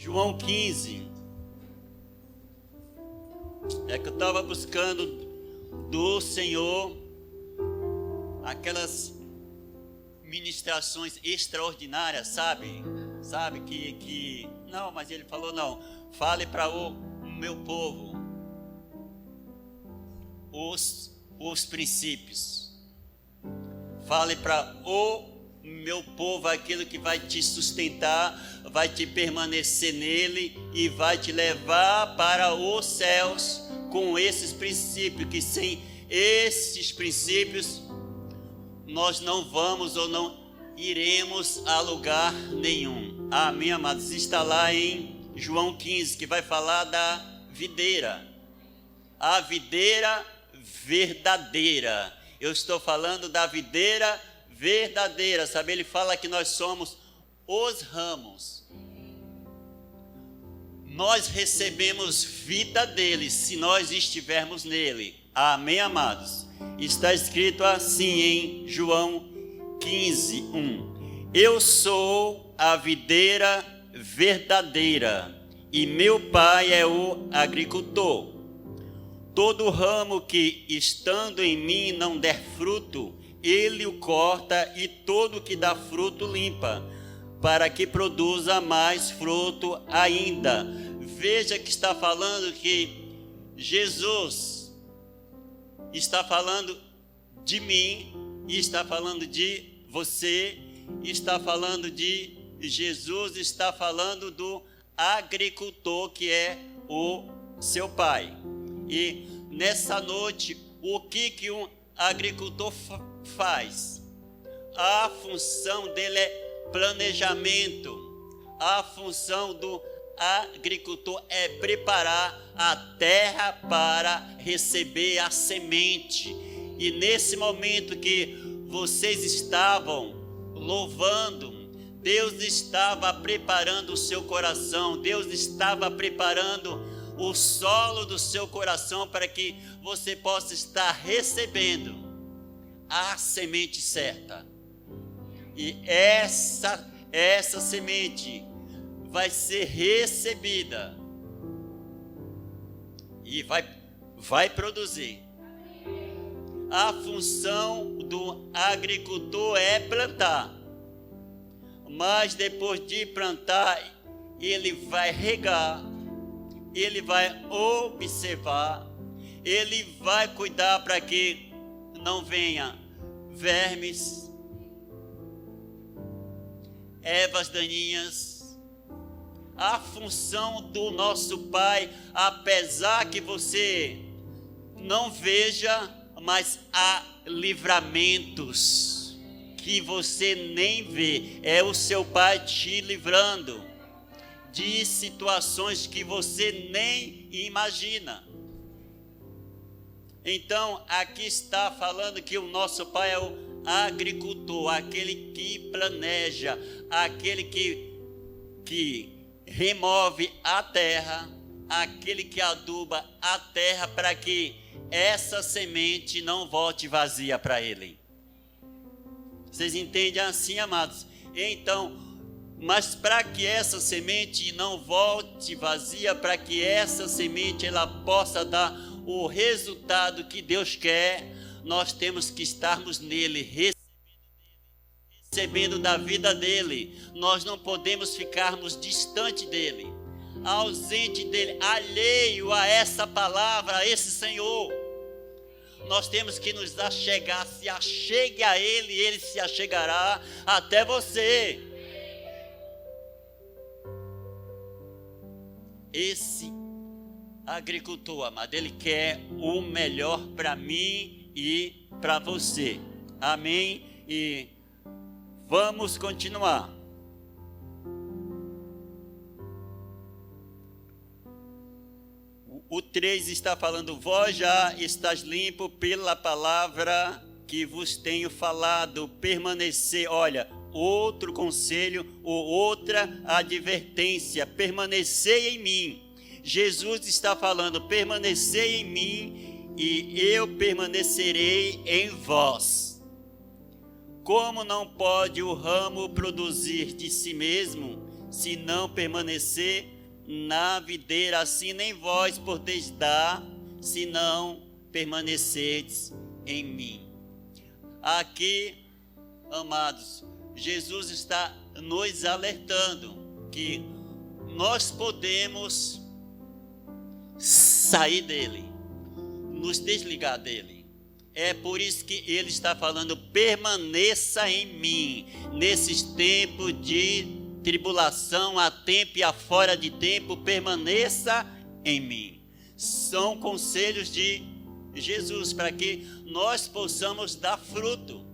João 15. É que eu estava buscando do Senhor aquelas ministrações extraordinárias, sabe? Sabe que não, mas ele falou não. Fale para o meu povo os princípios. Fale para o meu povo aquilo que vai te sustentar, vai te permanecer nele e vai te levar para os céus com esses princípios, que sem esses princípios nós não vamos ou não iremos a lugar nenhum. Amém, amados? Está lá em João 15, que vai falar da videira. A videira verdadeira. Eu estou falando da videira verdadeira, sabe? Ele fala que nós somos os ramos. Nós recebemos vida dele se nós estivermos nele. Amém, amados? Está escrito assim em João 15, 1. Eu sou a videira verdadeira e meu pai é o agricultor. Todo ramo que estando em mim não der fruto, ele o corta, e todo que dá fruto limpa, para que produza mais fruto ainda. Veja que está falando que Jesus está falando de mim, e está falando de você, está falando de Jesus, está falando do agricultor que é o seu pai. E nessa noite, o que um agricultor faz? A função dele é planejamento. A função do agricultor é preparar a terra para receber a semente. E nesse momento que vocês estavam louvando, Deus estava preparando o seu coração, Deus estava preparando o solo do seu coração para que você possa estar recebendo a semente certa. E essa semente vai ser recebida e vai produzir. A função do agricultor é plantar, mas depois de plantar, ele vai regar, ele vai observar, ele vai cuidar para que não venha vermes, ervas daninhas. A função do nosso Pai, apesar que você não veja, mas há livramentos que você nem vê. É o seu Pai te livrando de situações que você nem imagina. Então, aqui está falando que o nosso Pai é o agricultor, aquele que planeja, aquele que remove a terra, aquele que aduba a terra para que essa semente não volte vazia para ele. Vocês entendem assim, amados? Então, mas para que essa semente não volte vazia, para que essa semente ela possa dar o resultado que Deus quer, nós temos que estarmos nele, recebendo da vida dele. Nós não podemos ficarmos distante dele, ausente dele, alheio a essa palavra, a esse Senhor. Nós temos que nos achegar. Se achegue a ele, ele se achegará até você. Esse agricultor, amado, ele quer o melhor para mim e para você. Amém? E vamos continuar. O 3 está falando: vós já estáis limpo pela palavra que vos tenho falado. Permanecer, olha, outro conselho ou outra advertência: permanecei em mim. Jesus está falando: permanecei em mim e eu permanecerei em vós. Como não pode o ramo produzir de si mesmo, se não permanecer na videira, assim nem vós podeis dar, se não permanecerdes em mim. Aqui, amados, Jesus está nos alertando que nós podemos sair dele, nos desligar dele. É por isso que ele está falando: permaneça em mim, nesses tempos de tribulação, há tempo e há fora de tempo, permaneça em mim. São conselhos de Jesus para que nós possamos dar fruto.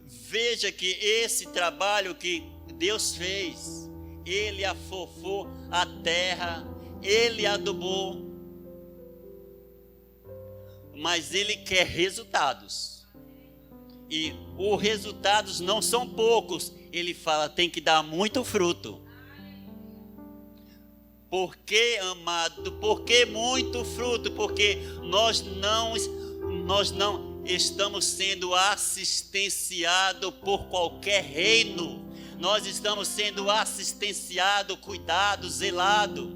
Veja que esse trabalho que Deus fez, ele afofou a terra, ele adubou, mas ele quer resultados. E os resultados não são poucos. Ele fala, tem que dar muito fruto. Por que, amado? Por que muito fruto? Porque nós não estamos sendo assistenciados por qualquer reino. Nós estamos sendo assistenciados, cuidados, zelados,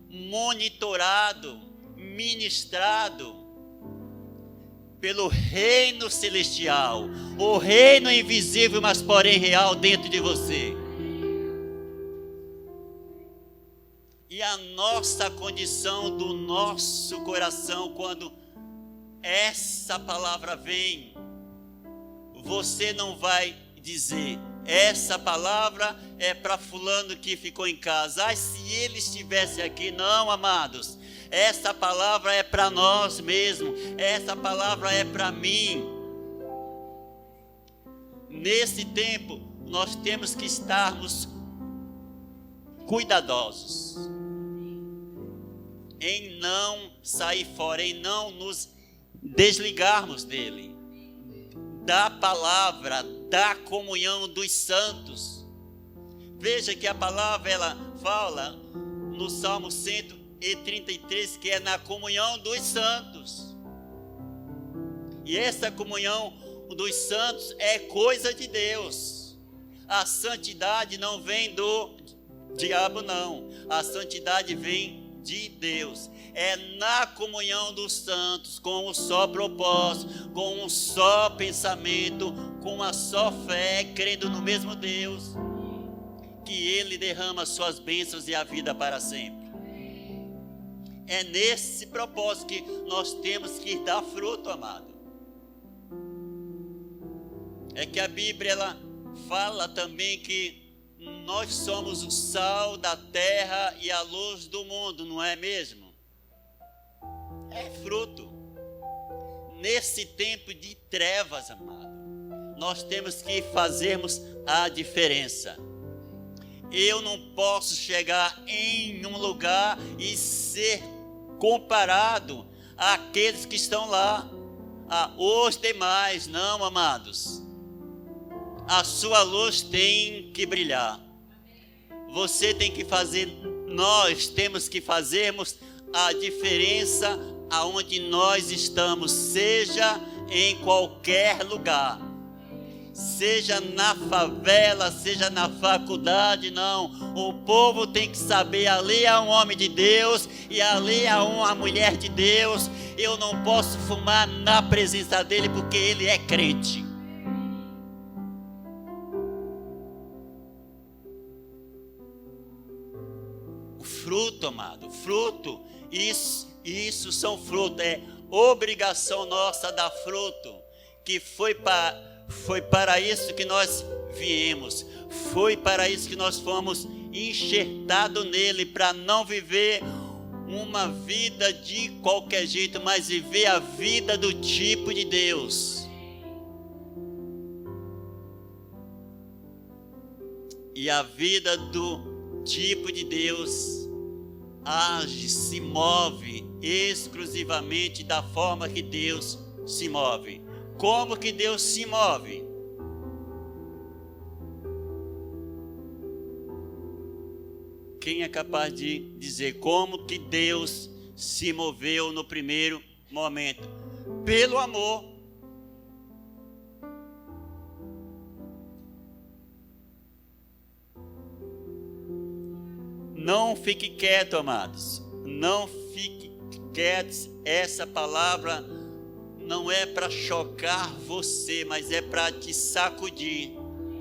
monitorados, ministrados pelo reino celestial, o reino invisível, mas porém real dentro de você. E a nossa condição do nosso coração, quando essa palavra vem, você não vai dizer: essa palavra é para fulano que ficou em casa. Ai, se ele estivesse aqui. Não, amados. Essa palavra é para nós mesmos. Essa palavra é para mim. Nesse tempo, nós temos que estarmos cuidadosos em não sair fora, em não nos desligarmos dele, da palavra, da comunhão dos santos. Veja que a palavra, ela fala no Salmo 133, que é na comunhão dos santos. E essa comunhão dos santos é coisa de Deus. A santidade não vem do diabo, não. A santidade vem de Deus. É na comunhão dos santos, com um só propósito, com um só pensamento, com uma só fé, crendo no mesmo Deus, que Ele derrama suas bênçãos e a vida para sempre. É nesse propósito que nós temos que dar fruto, amado. É que a Bíblia, ela fala também que nós somos o sal da terra e a luz do mundo, não é mesmo? É fruto. Nesse tempo de trevas, amado, nós temos que fazermos a diferença. Eu não posso chegar em um lugar e ser comparado àqueles que estão lá, os demais. Não, amados. A sua luz tem que brilhar. Você tem que fazer, nós temos que fazermos a diferença aonde nós estamos, seja em qualquer lugar. Seja na favela, seja na faculdade, não. O povo tem que saber, ali há um homem de Deus e ali há uma mulher de Deus. Eu não posso fumar na presença dele porque ele é crente. O fruto, amado, fruto, isso são frutos, é obrigação nossa dar fruto, que foi para isso que nós viemos, foi para isso que nós fomos enxertados nele, para não viver uma vida de qualquer jeito, mas viver a vida do tipo de Deus. E a vida do tipo de Deus age, se move exclusivamente da forma que Deus se move. Como que Deus se move? Quem é capaz de dizer como que Deus se moveu no primeiro momento? Pelo amor. Não fique quieto, amados. Não fique quietos. Essa palavra não é para chocar você, mas é para te sacudir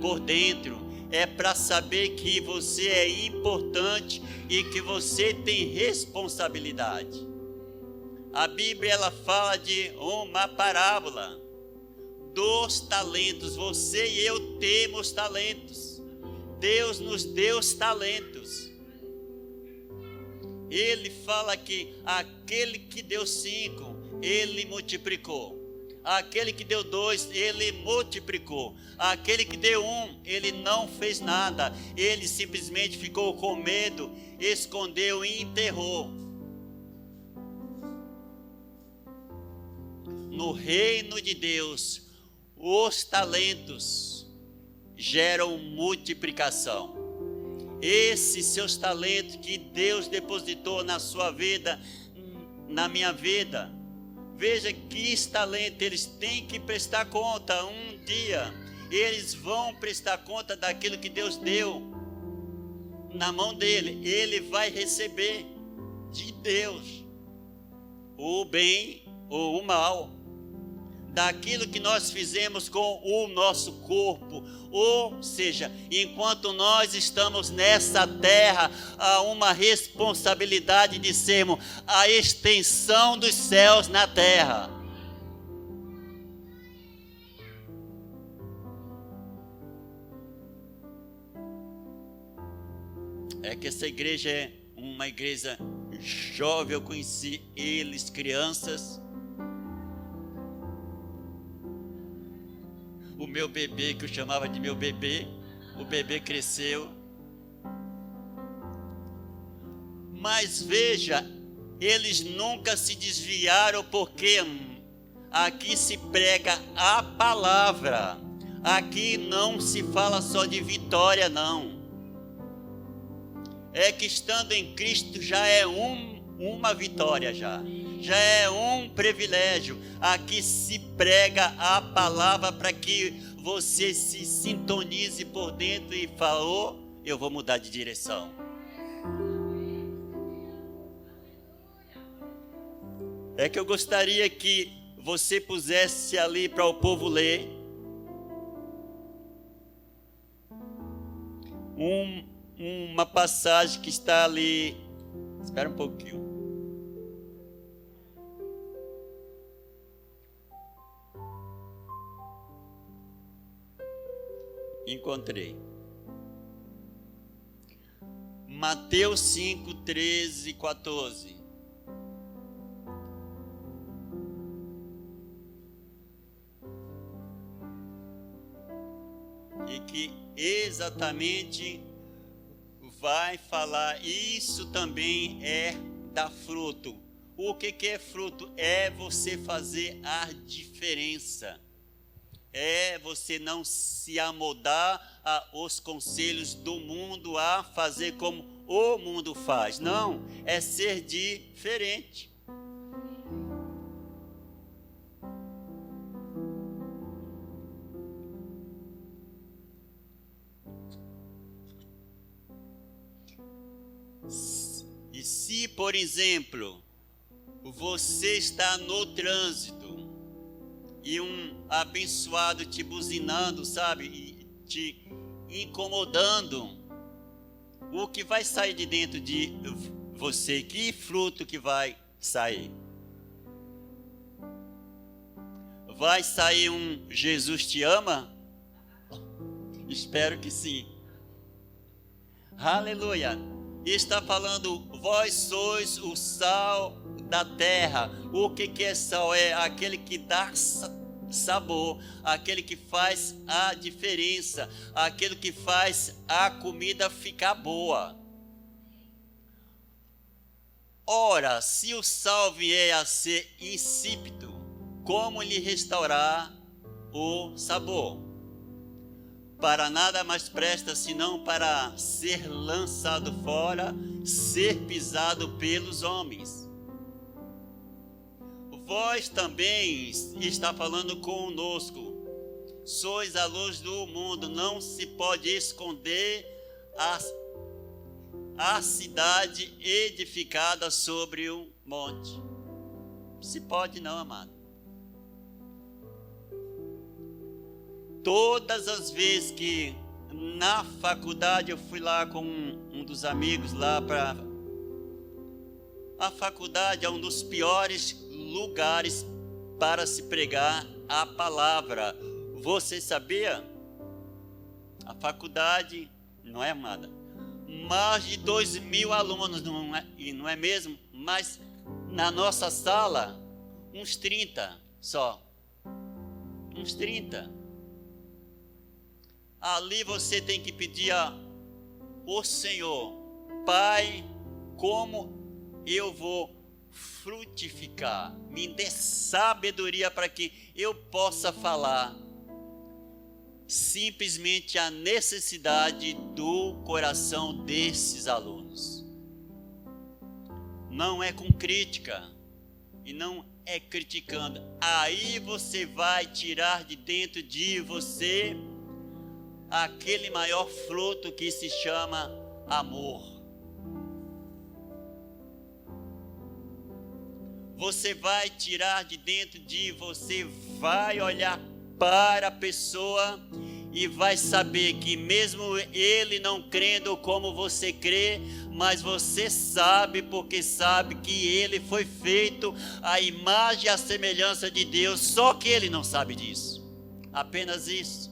por dentro. É para saber que você é importante e que você tem responsabilidade. A Bíblia, ela fala de uma parábola dos talentos. Você e eu temos talentos. Deus nos deu os talentos. Ele fala que aquele que deu 5, ele multiplicou. Aquele que deu 2, ele multiplicou. Aquele que deu 1, ele não fez nada. Ele simplesmente ficou com medo, escondeu e enterrou. No reino de Deus, os talentos geram multiplicação. Esses seus talentos que Deus depositou na sua vida, na minha vida, veja que esse talento eles têm que prestar conta. Um dia eles vão prestar conta daquilo que Deus deu na mão dele. Ele vai receber de Deus o bem ou o mal, daquilo que nós fizemos com o nosso corpo. Ou seja, enquanto nós estamos nessa terra, há uma responsabilidade de sermos a extensão dos céus na terra. É que essa igreja é uma igreja jovem. Eu conheci eles, crianças. O meu bebê, que eu chamava de meu bebê, o bebê cresceu. Mas veja, eles nunca se desviaram, porque aqui se prega a palavra. Aqui não se fala só de vitória, não. É que estando em Cristo já é uma vitória já é um privilégio. Aqui se prega a palavra para que você se sintonize por dentro e falou, eu vou mudar de direção. É que eu gostaria que você pusesse ali para o povo ler uma passagem que está ali. Espera um pouquinho. Encontrei. Mateus 5, 13 e 14. E que exatamente vai falar, isso também é dar fruto. O que é fruto? É você fazer a diferença. É você não se amoldar aos conselhos do mundo, a fazer como o mundo faz. Não, é ser diferente. E se, por exemplo, você está no trânsito e um abençoado te buzinando, sabe, e te incomodando, o que vai sair de dentro de você? Que fruto que vai sair? Vai sair um Jesus te ama? Espero que sim. Aleluia. Está falando, vós sois o sal da terra. O que é sal? É aquele que dá sabor, aquele que faz a diferença, aquele que faz a comida ficar boa. Ora, se o sal vier a ser insípido, como lhe restaurar o sabor? Para nada mais presta senão para ser lançado fora, ser pisado pelos homens. Vós também, está falando conosco, sois a luz do mundo. Não se pode esconder a cidade edificada sobre um monte. Se pode não, amado. Todas as vezes que na faculdade eu fui lá com um dos amigos lá para... A faculdade é um dos piores lugares para se pregar a palavra. Você sabia? A faculdade, não é, amada? Mais de 2.000 alunos, não é mesmo? Mas na nossa sala, uns 30 só. Uns 30. Ali você tem que pedir ao Senhor: Pai, como eu vou frutificar? Me dê sabedoria para que eu possa falar simplesmente a necessidade do coração desses alunos. Não é com crítica e não é criticando. Aí você vai tirar de dentro de você aquele maior fruto que se chama amor. Você vai tirar de dentro de você, vai olhar para a pessoa e vai saber que mesmo ele não crendo como você crê, mas você sabe, porque sabe que ele foi feito à imagem e à semelhança de Deus, só que ele não sabe disso. Apenas isso.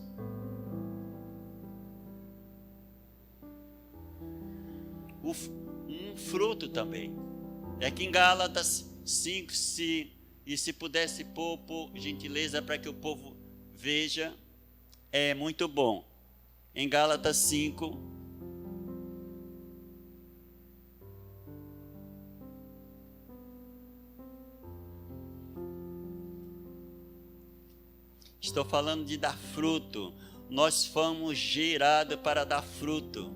Um fruto também. É que em Gálatas 5, se pudesse pôr, por gentileza, para que o povo veja, é muito bom. Em Gálatas 5, estou falando de dar fruto. Nós fomos gerados para dar fruto.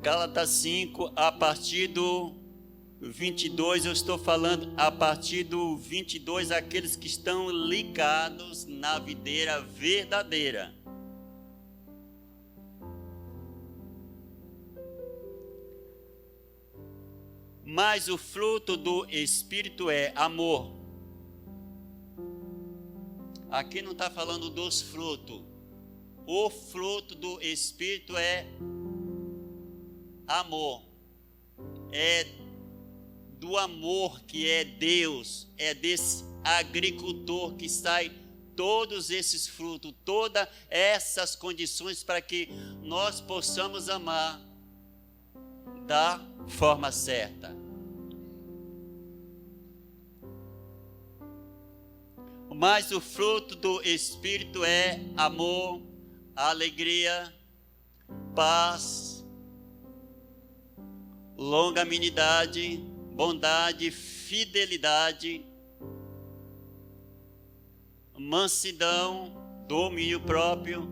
Gálatas 5, a partir do 22, eu estou falando a partir do 22, aqueles que estão ligados na videira verdadeira. Mas o fruto do Espírito é amor. Aqui não está falando dos frutos. O fruto do Espírito é amor. É do amor que é Deus, é desse agricultor que sai todos esses frutos, todas essas condições para que nós possamos amar da forma certa. Mas o fruto do Espírito é amor, alegria, paz, longanimidade, bondade, fidelidade, mansidão, domínio próprio.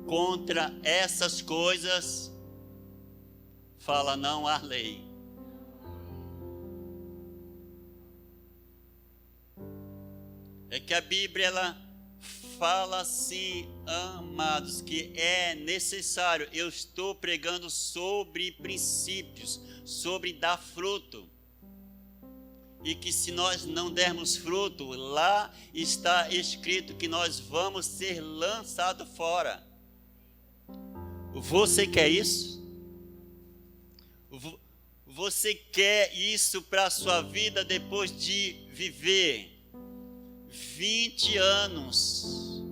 Contra essas coisas fala não há lei. É que a Bíblia ela fala assim, amados, que é necessário. Eu estou pregando sobre princípios, sobre dar fruto. E que se nós não dermos fruto, lá está escrito que nós vamos ser lançados fora. Você quer isso? Você quer isso para a sua vida depois de viver 20 anos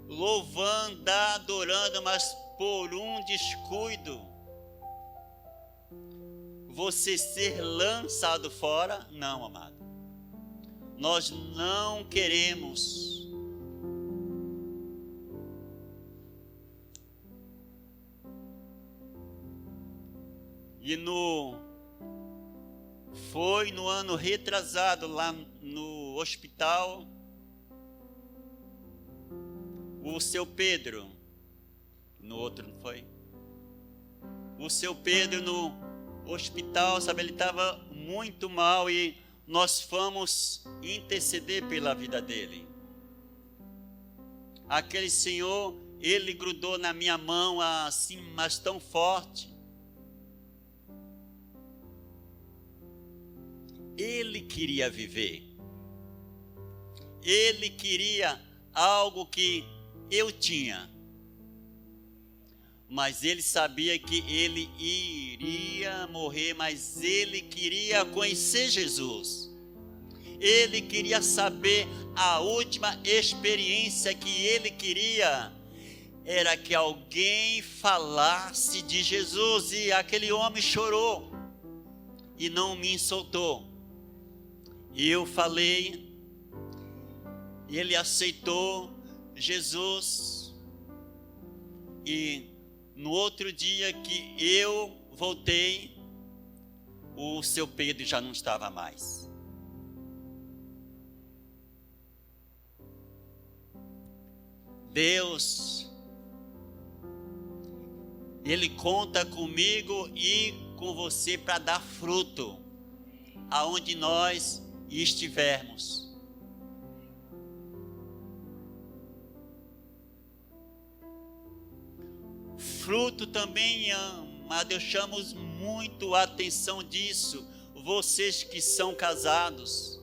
louvando, adorando, mas por um descuido você ser lançado fora? Não, amado. Nós não queremos. E foi no ano retrasado, lá no hospital, o seu Pedro, no outro não foi? O seu Pedro no hospital, sabe, ele estava muito mal e nós fomos interceder pela vida dele. aquele senhor, ele grudou na minha mão assim, mas tão forte. Ele queria viver. Ele queria algo que eu tinha. Mas ele sabia que ele iria morrer, mas ele queria conhecer Jesus. Ele queria saber a última experiência que ele queria. Era que alguém falasse de Jesus. E aquele homem chorou e não me soltou. E eu falei, ele aceitou Jesus. E no outro dia que eu voltei, o seu Pedro já não estava mais. Deus, Ele conta comigo e com você para dar fruto aonde nós estivermos. Fruto também, amado, eu chamo muito a atenção disso. Vocês que são casados,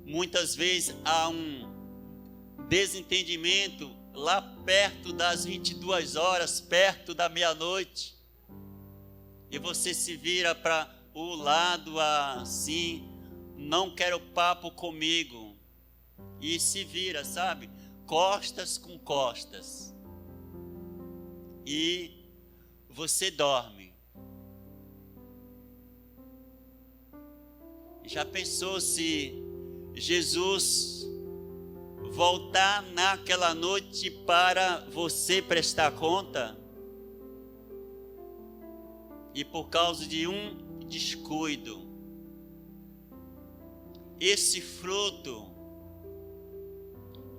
muitas vezes há um desentendimento lá perto das 22 horas, perto da meia-noite, e você se vira para o lado assim, não quero papo comigo, e se vira, sabe, costas com costas, e você dorme. Já pensou se Jesus voltar naquela noite para você prestar conta? E por causa de um descuido, esse fruto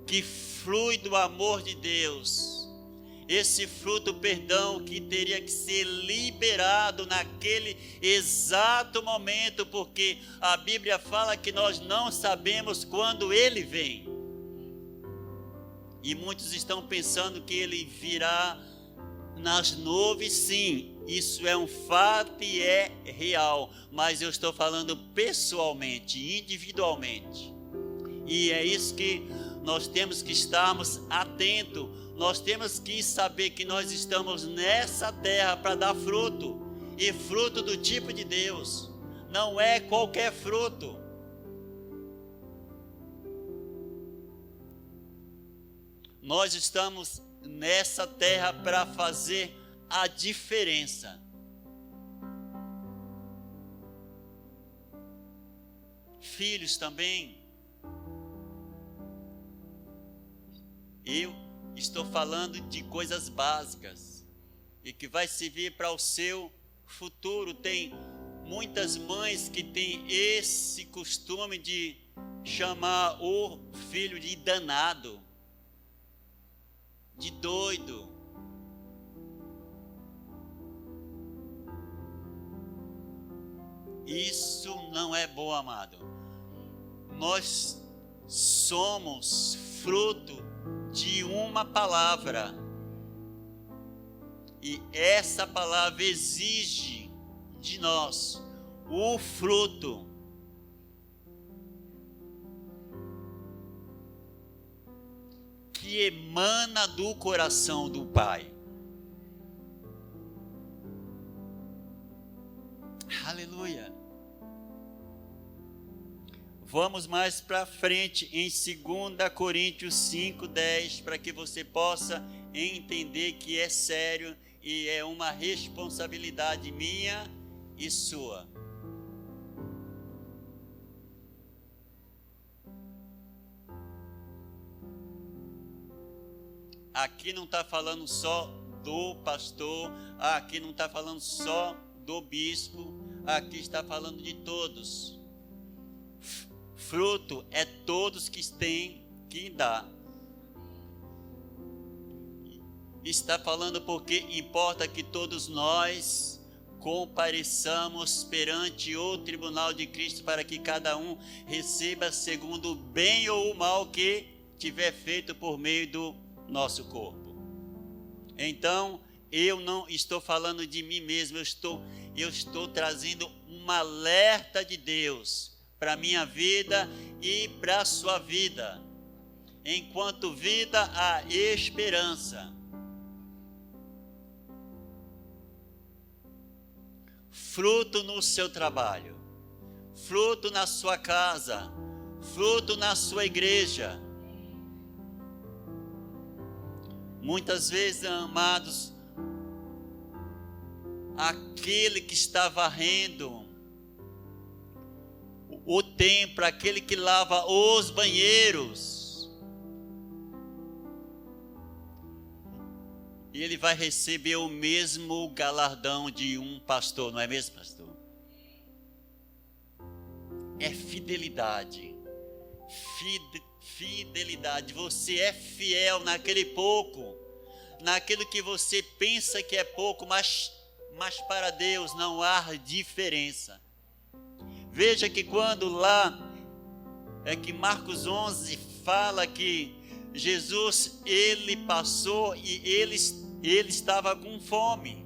que flui do amor de Deus, esse fruto, perdão, que teria que ser liberado naquele exato momento, porque a Bíblia fala que nós não sabemos quando ele vem. E muitos estão pensando que ele virá nas nuvens. Sim, isso é um fato e é real, mas eu estou falando pessoalmente, individualmente. E é isso que nós temos que estarmos atentos. Nós temos que saber que nós estamos nessa terra para dar fruto, e fruto do tipo de Deus, não é qualquer fruto. Nós estamos nessa terra para fazer a diferença. Filhos também. Eu estou falando de coisas básicas e que vai servir para o seu futuro. Tem muitas mães que têm esse costume de chamar o filho de danado, de doido. Isso não é bom, amado. Nós somos fruto de uma palavra, e essa palavra exige de nós o fruto. Que emana do coração do Pai. Aleluia. Vamos mais para frente em 2 Coríntios 5:10, para que você possa entender que é sério e é uma responsabilidade minha e sua. Aqui não está falando só do pastor, aqui não está falando só do bispo, aqui está falando de todos. Fruto é todos que têm que dar. Está falando porque importa que todos nós compareçamos perante o tribunal de Cristo, para que cada um receba segundo o bem ou o mal que tiver feito por meio do nosso corpo. Então, eu não estou falando de mim mesmo, eu estou trazendo um alerta de Deus para a minha vida e para a sua vida. Enquanto vida, há esperança. Fruto no seu trabalho, fruto na sua casa, fruto na sua igreja. Muitas vezes, amados, aquele que está varrendo o templo, aquele que lava os banheiros, e ele vai receber o mesmo galardão de um pastor, não é mesmo, pastor? É fidelidade. Fidelidade. Você é fiel naquele pouco, naquilo que você pensa que é pouco, mas para Deus não há diferença. Veja que quando lá, que Marcos 11 fala que Jesus, ele passou e ele estava com fome.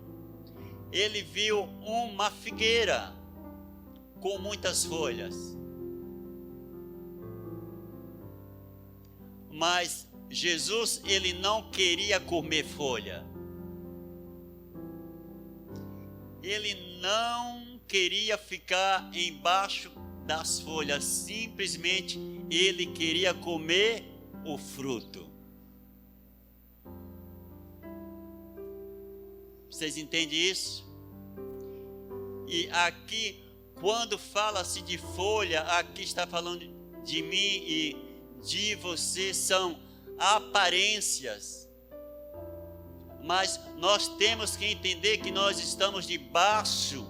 Ele viu uma figueira com muitas folhas. Mas Jesus, ele não queria comer folha. Ele não queria ficar embaixo das folhas. Simplesmente, ele queria comer o fruto. Vocês entendem isso? E aqui, quando fala-se de folha, aqui está falando de mim e de você, são aparências. Mas nós temos que entender que nós estamos debaixo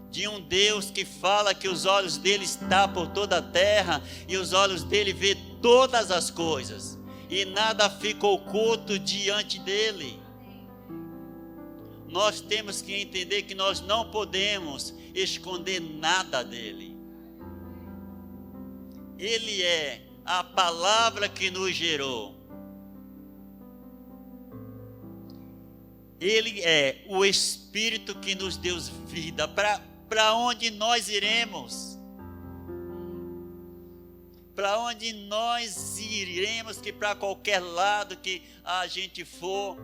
de um Deus que fala que os olhos dele estão por toda a terra e os olhos dele vê todas as coisas e nada fica oculto diante dele. Nós temos que entender que nós não podemos esconder nada dele. Ele é a palavra que nos gerou. Ele é o Espírito que nos deu vida. Para onde nós iremos? Para onde nós iremos? Que para qualquer lado que a gente for,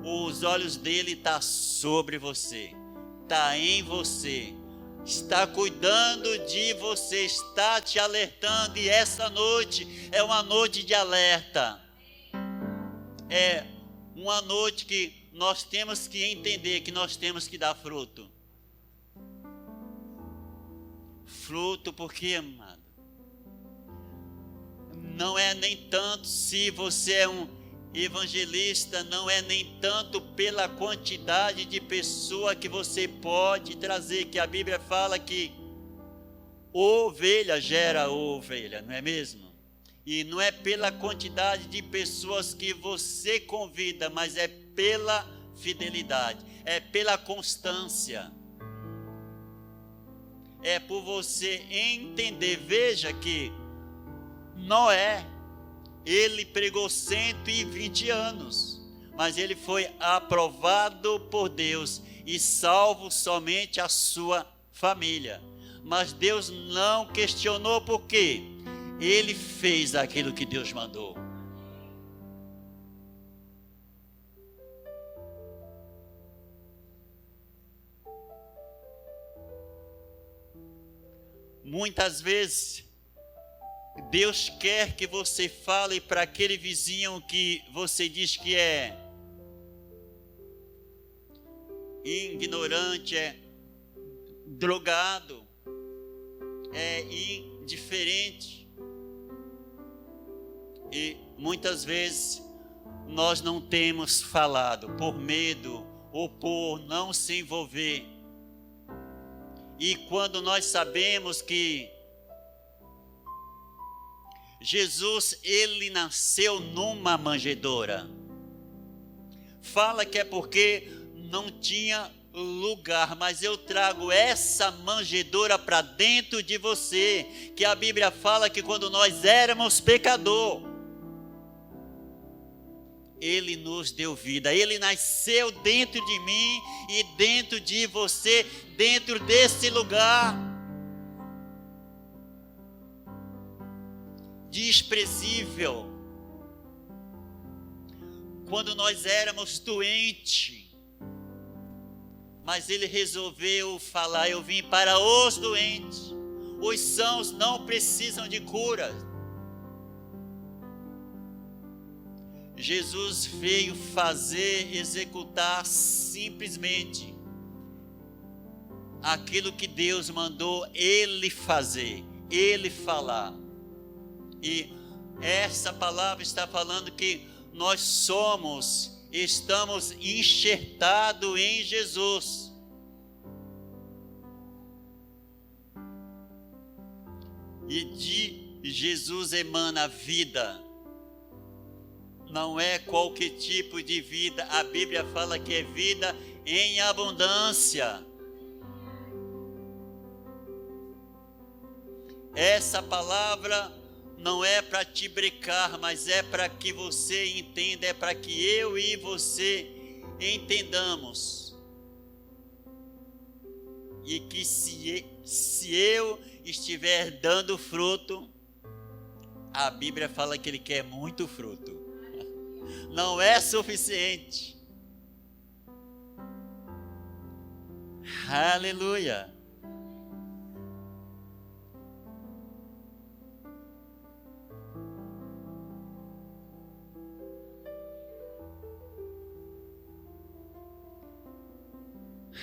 os olhos dele estão sobre você, está em você, está cuidando de você, está te alertando. E essa noite é uma noite de alerta. É uma noite que nós temos que entender que nós temos que dar fruto. Fruto porque, amado, não é nem tanto se você é um evangelista, não é nem tanto pela quantidade de pessoa que você pode trazer, que a Bíblia fala que ovelha gera ovelha, não é mesmo? E não é pela quantidade de pessoas que você convida, mas é pela fidelidade, é pela constância, é por você entender. Veja que Noé, ele pregou 120 anos, mas ele foi aprovado por Deus e salvo somente a sua família. Mas Deus não questionou, por quê? Ele fez aquilo que Deus mandou. Muitas vezes Deus quer que você fale para aquele vizinho que você diz que é ignorante, é drogado, é indiferente. E muitas vezes nós não temos falado por medo ou por não se envolver. E quando nós sabemos que Jesus, ele nasceu numa manjedoura, fala que é porque não tinha lugar, mas eu trago essa manjedoura para dentro de você, que a Bíblia fala que quando nós éramos pecador, Ele nos deu vida. Ele nasceu dentro de mim e dentro de você, dentro desse lugar desprezível. Quando nós éramos doentes, mas Ele resolveu falar: eu vim para os doentes. Os sãos não precisam de cura. Jesus veio fazer, executar simplesmente aquilo que Deus mandou Ele fazer, Ele falar. E essa palavra está falando que nós estamos enxertados em Jesus. E de Jesus emana vida. Não é qualquer tipo de vida. A Bíblia fala que é vida em abundância. Essa palavra não é para te brecar, mas é para que você entenda, é para que eu e você entendamos. E que se eu estiver dando fruto, a Bíblia fala que Ele quer muito fruto. Não é suficiente. Aleluia.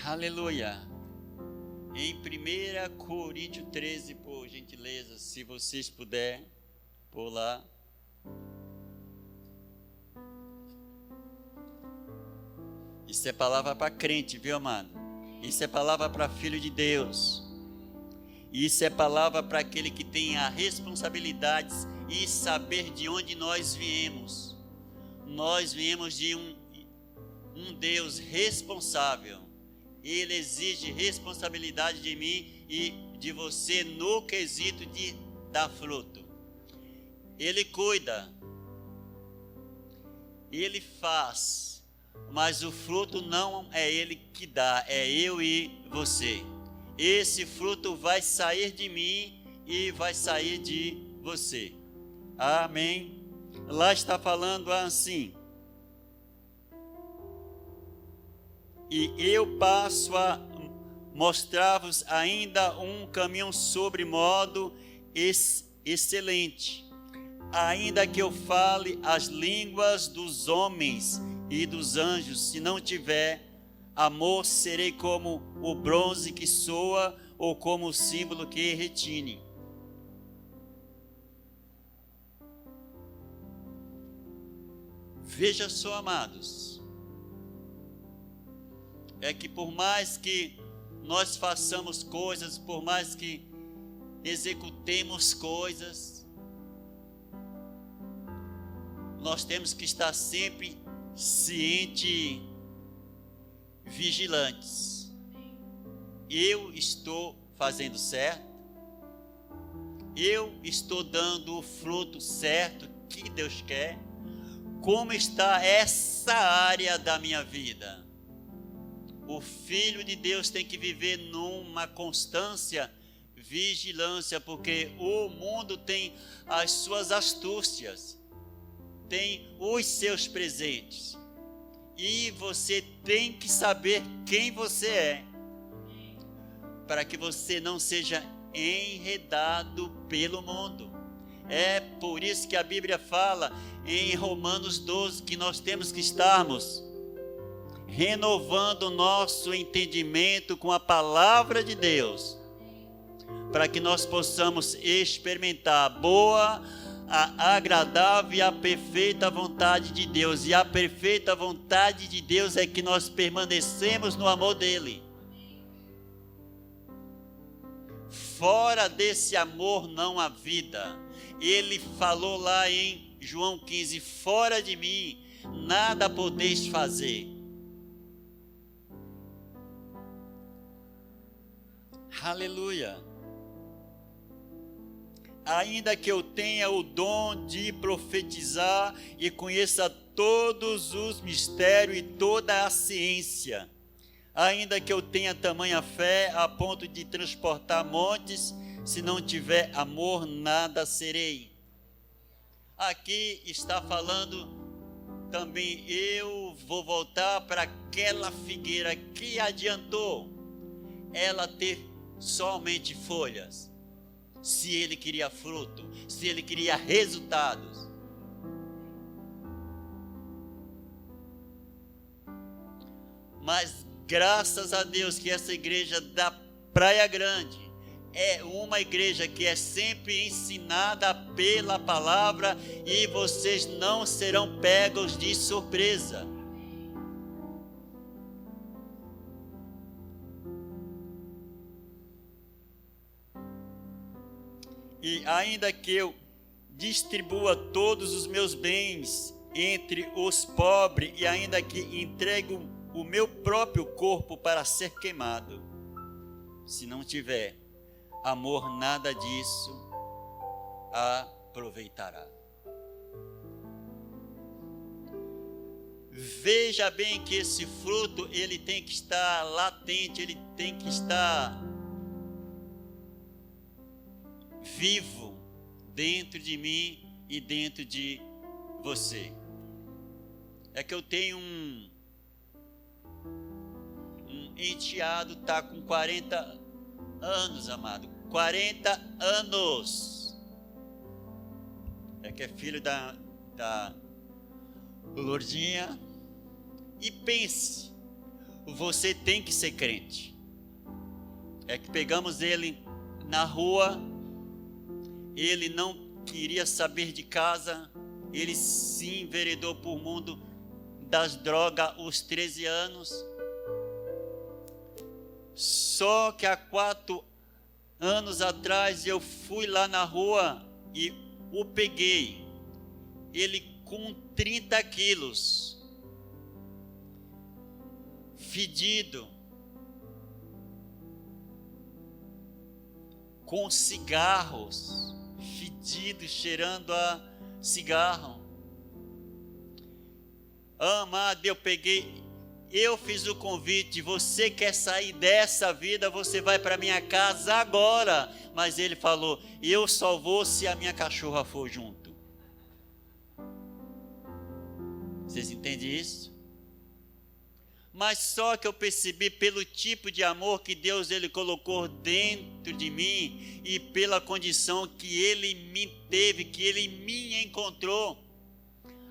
Aleluia. Em 1 Coríntios 13, por gentileza, se vocês puderem pular. Isso é palavra para crente, viu, amado? Isso é palavra para filho de Deus. Isso é palavra para aquele que tem a responsabilidade e saber de onde nós viemos. Nós viemos de um Deus responsável. Ele exige responsabilidade de mim e de você no quesito de dar fruto. Ele cuida. Ele faz. Mas o fruto não é Ele que dá, é eu e você. Esse fruto vai sair de mim e vai sair de você. Amém. Lá está falando assim: e eu passo a mostrar-vos ainda um caminho sobre modo excelente. Ainda que eu fale as línguas dos homens e dos anjos, se não tiver amor, serei como o bronze que soa ou como o símbolo que retine. Veja só, amados, é que por mais que nós façamos coisas, por mais que executemos coisas, nós temos que estar sempre ciente, vigilantes. Eu estou fazendo certo? Eu estou dando o fruto certo que Deus quer? Como está essa área da minha vida? O Filho de Deus tem que viver numa constância, vigilância, porque o mundo tem as suas astúcias, tem os seus presentes, e você tem que saber quem você é, para que você não seja enredado pelo mundo. É por isso que a Bíblia fala em Romanos 12 que nós temos que estarmos renovando o nosso entendimento com a palavra de Deus, para que nós possamos experimentar a boa, a agradável e a perfeita vontade de Deus. E a perfeita vontade de Deus é que nós permanecemos no amor dele. Fora desse amor não há vida. Ele falou lá em João 15: fora de mim nada podeis fazer. Aleluia. Ainda que eu tenha o dom de profetizar e conheça todos os mistérios e toda a ciência, ainda que eu tenha tamanha fé a ponto de transportar montes, se não tiver amor, nada serei. Aqui está falando também, eu vou voltar para aquela figueira que adiantou ela ter somente folhas, se ele queria fruto, se ele queria resultados. Mas graças a Deus que essa igreja da Praia Grande é uma igreja que é sempre ensinada pela palavra e vocês não serão pegos de surpresa. E ainda que eu distribua todos os meus bens entre os pobres e ainda que entregue o meu próprio corpo para ser queimado, se não tiver amor, nada disso aproveitará. Veja bem que esse fruto, ele tem que estar latente, ele tem que estar vivo dentro de mim e dentro de você. É que eu tenho um enteado, está com 40 anos, amado, 40 anos, é que é filho da Lourdinha, e pense, você tem que ser crente. É que pegamos ele na rua, ele não queria saber de casa, ele se enveredou por mundo das drogas aos 13 anos, só que há 4 anos atrás eu fui lá na rua e o peguei, ele com 30 quilos, fedido, com cigarros, fedido, cheirando a cigarro. Amado, eu fiz o convite, você quer sair dessa vida, você vai para minha casa agora. Mas ele falou, eu só vou se a minha cachorra for junto. Vocês entendem isso? Mas só que eu percebi pelo tipo de amor que Deus ele colocou dentro de mim e pela condição que ele me teve, que ele me encontrou.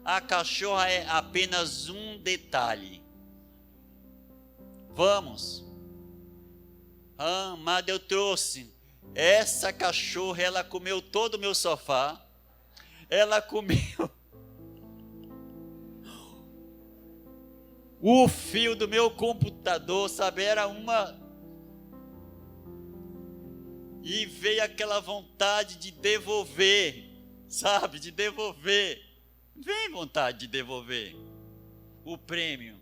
A cachorra é apenas um detalhe. Vamos. Amado, eu trouxe. Essa cachorra, ela comeu todo o meu sofá. Ela comeu o fio do meu computador, sabe? Era uma... E veio aquela vontade de devolver, sabe? De devolver. Vem vontade de devolver o prêmio.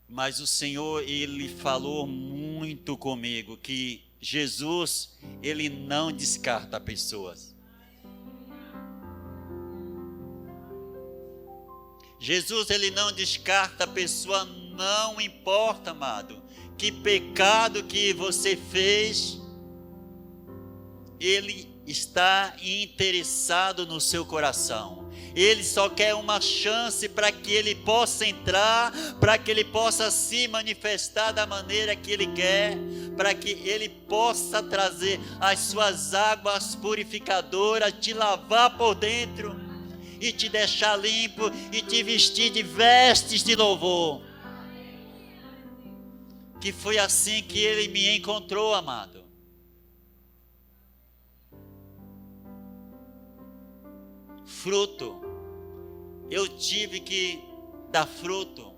Mas o Senhor, ele falou muito comigo que Jesus, ele não descarta pessoas. Jesus, ele não descarta a pessoa, não importa, amado, que pecado que você fez, ele está interessado no seu coração. Ele só quer uma chance para que ele possa entrar, para que ele possa se manifestar da maneira que ele quer, para que ele possa trazer as suas águas purificadoras, te lavar por dentro e te deixar limpo e te vestir de vestes de louvor. Que foi assim que ele me encontrou, amado. Fruto. Eu tive que dar fruto.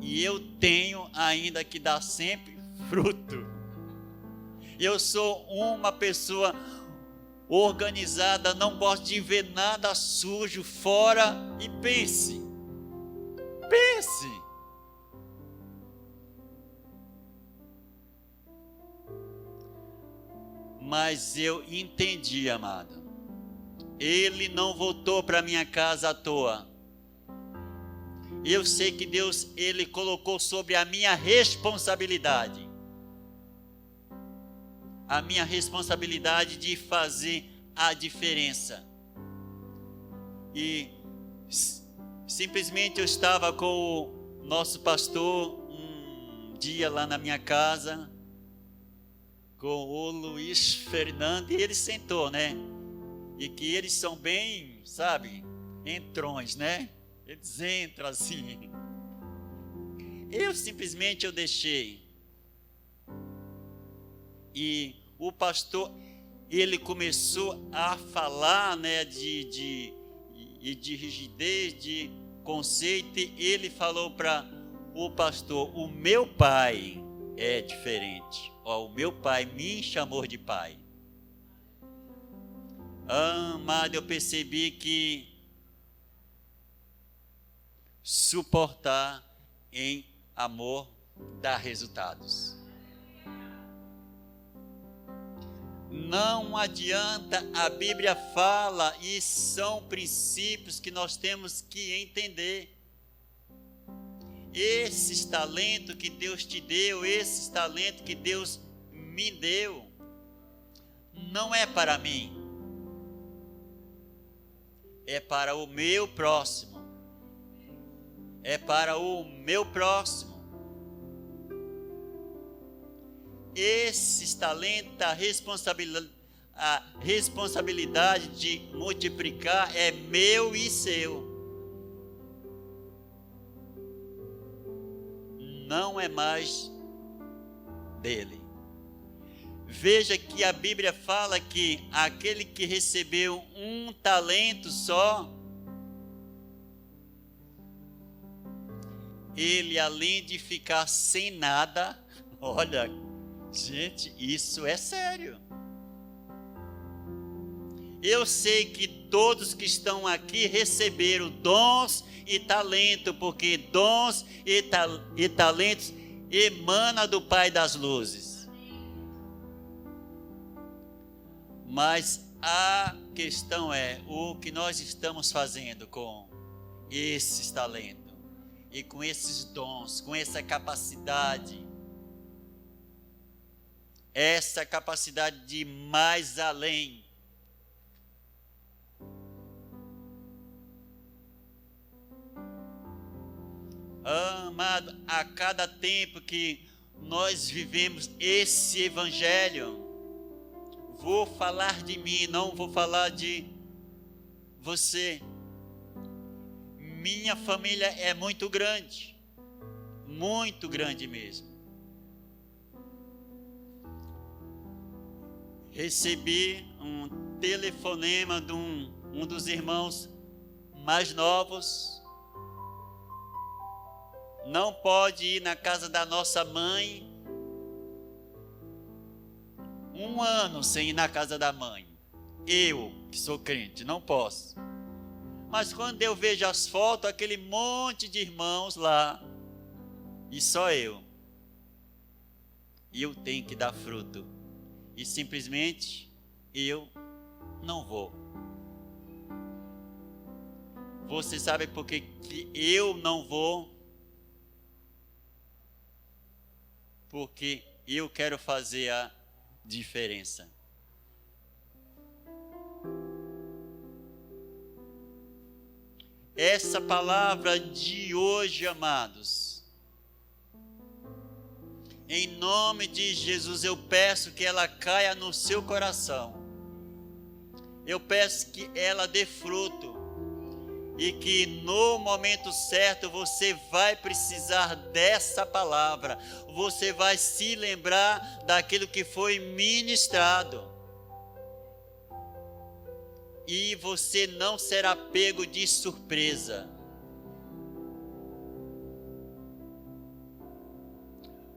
E eu tenho ainda que dar sempre fruto. Eu sou uma pessoa organizada, não gosto de ver nada sujo fora. E pense. Mas eu entendi, amado. Ele não voltou para minha casa à toa. Eu sei que Deus, Ele colocou sobre a minha responsabilidade. A minha responsabilidade de fazer a diferença. E simplesmente eu estava com o nosso pastor um dia lá na minha casa, com o Luiz Fernando, e ele sentou, né? E que eles são bem, sabe, entrões, né? Eles entram assim. Eu deixei. E o pastor, ele começou a falar, né, de rigidez, de conceito. E ele falou para o pastor: o meu pai é diferente. Ó, o meu pai me chamou de pai. Amado, eu percebi que suportar em amor dá resultados. Não adianta, a Bíblia fala, e são princípios que nós temos que entender. Esses talentos que Deus te deu, esses talentos que Deus me deu, não é para mim, é para o meu próximo. É para o meu próximo. Esses talentos, a responsabilidade de multiplicar é meu e seu. Não é mais dele. Veja que a Bíblia fala que aquele que recebeu um talento só, ele, além de ficar sem nada, olha, gente, isso é sério. Eu sei que todos que estão aqui receberam dons e talento, porque dons e talentos emanam do Pai das luzes. Mas a questão é o que nós estamos fazendo com esses talentos. E com esses dons, com essa capacidade de ir mais além. Amado, a cada tempo que nós vivemos esse evangelho, vou falar de mim, não vou falar de você. Minha família é muito grande mesmo. Recebi um telefonema de um dos irmãos mais novos. Não pode ir na casa da nossa mãe. 1 ano sem ir na casa da mãe. Eu, que sou crente, não posso. Mas quando eu vejo as fotos, aquele monte de irmãos lá, e só eu tenho que dar fruto, e simplesmente eu não vou. Você sabe por que eu não vou? Porque eu quero fazer a diferença. Essa palavra de hoje, amados, em nome de Jesus, eu peço que ela caia no seu coração. Eu peço que ela dê fruto. E que no momento certo você vai precisar dessa palavra. Você vai se lembrar daquilo que foi ministrado. E você não será pego de surpresa.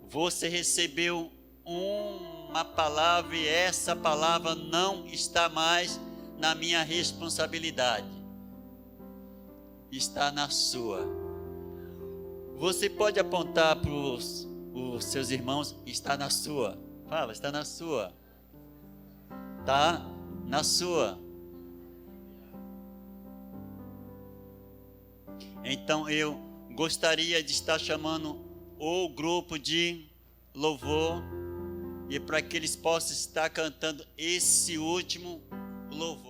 Você recebeu uma palavra e essa palavra não está mais na minha responsabilidade. Está na sua. Você pode apontar para os seus irmãos, está na sua. Fala, está na sua. Tá na sua. Então eu gostaria de estar chamando o grupo de louvor e para que eles possam estar cantando esse último louvor.